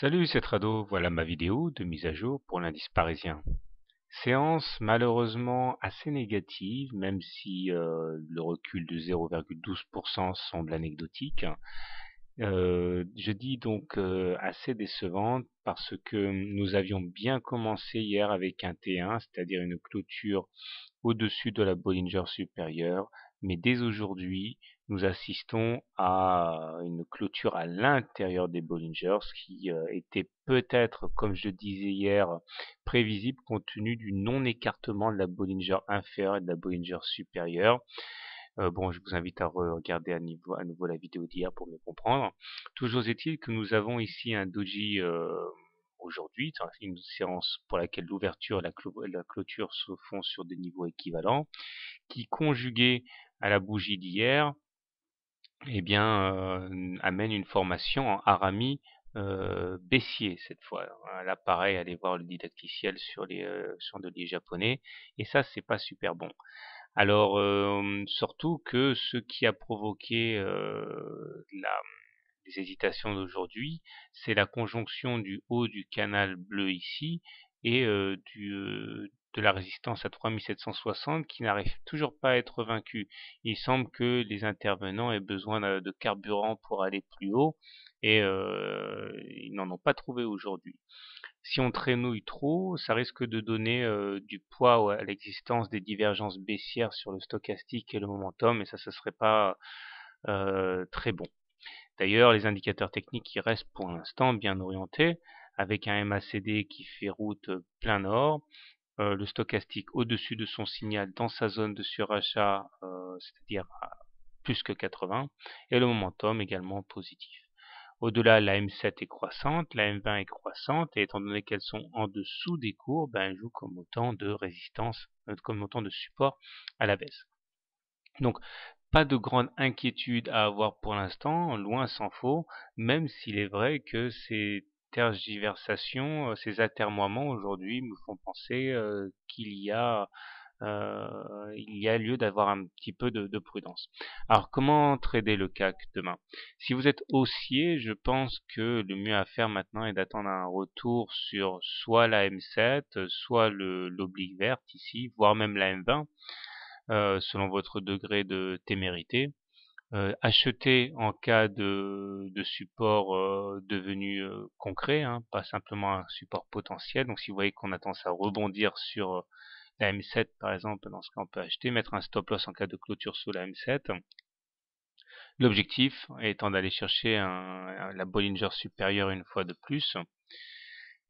Salut, c'est Trado, voilà ma vidéo de mise à jour pour l'indice parisien. Séance malheureusement assez négative, même si le recul de 0,12% semble anecdotique. Je dis donc assez décevante parce que nous avions bien commencé hier avec un T1, c'est-à-dire une clôture au-dessus de la Bollinger supérieure, mais dès aujourd'hui, nous assistons à une clôture à l'intérieur des Bollingers, ce qui était peut-être, comme je le disais hier, prévisible compte tenu du non-écartement de la Bollinger inférieure et de la Bollinger supérieure. Bon, je vous invite à regarder à nouveau la vidéo d'hier pour mieux comprendre. Toujours est-il que nous avons ici un doji aujourd'hui, une séance pour laquelle l'ouverture et la clôture se font sur des niveaux équivalents, qui conjugué à la bougie d'hier, eh bien, amène une formation en harami baissier cette fois. Là, pareil, allez voir le didacticiel sur les chandeliers japonais, et ça, c'est pas super bon. Alors, surtout que ce qui a provoqué les hésitations d'aujourd'hui, c'est la conjonction du haut du canal bleu ici et de la résistance à 3760 qui n'arrive toujours pas à être vaincue. Il semble que les intervenants aient besoin de carburant pour aller plus haut et ils n'en ont pas trouvé aujourd'hui. Si on traînouille trop, ça risque de donner du poids à l'existence des divergences baissières sur le stochastique et le momentum, et ça, ce serait pas très bon. D'ailleurs, les indicateurs techniques qui restent pour l'instant bien orientés, avec un MACD qui fait route plein nord, le stochastique au-dessus de son signal dans sa zone de surachat, c'est-à-dire à plus que 80, et le momentum également positif. Au-delà, la M7 est croissante, la M20 est croissante, et étant donné qu'elles sont en dessous des courbes, ben, elles jouent comme autant de résistance, comme autant de support à la baisse. Donc, pas de grande inquiétude à avoir pour l'instant, loin s'en faut, même s'il est vrai que ces tergiversations, ces atermoiements aujourd'hui me font penser il y a lieu d'avoir un petit peu de prudence. Alors, comment trader le CAC demain? Si vous êtes haussier, je pense que le mieux à faire maintenant est d'attendre un retour sur soit la M7, soit l'oblique verte ici, voire même la M20, selon votre degré de témérité. Acheter en cas de support devenu concret, hein, pas simplement un support potentiel. Donc si vous voyez qu'on a tendance à rebondir sur la M7 par exemple, dans ce cas on peut acheter, mettre un stop loss en cas de clôture sous la M7. L'objectif étant d'aller chercher la Bollinger supérieure une fois de plus.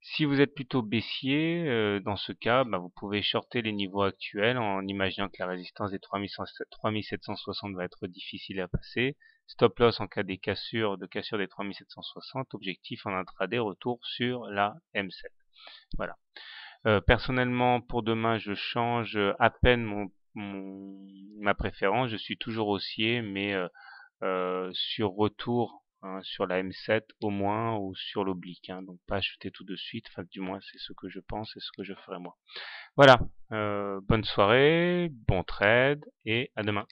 Si vous êtes plutôt baissier, dans ce cas, bah, vous pouvez shorter les niveaux actuels en imaginant que la résistance des 3760 va être difficile à passer. Stop loss en cas de cassure des 3760. Objectif en intraday, retour sur la M7. Voilà. Personnellement, pour demain, je change à peine ma préférence. Je suis toujours haussier, mais sur retour, hein, sur la M7 au moins, ou sur l'oblique, hein, donc pas acheter tout de suite, enfin du moins c'est ce que je pense et ce que je ferai moi. Voilà, bonne soirée, bon trade et à demain.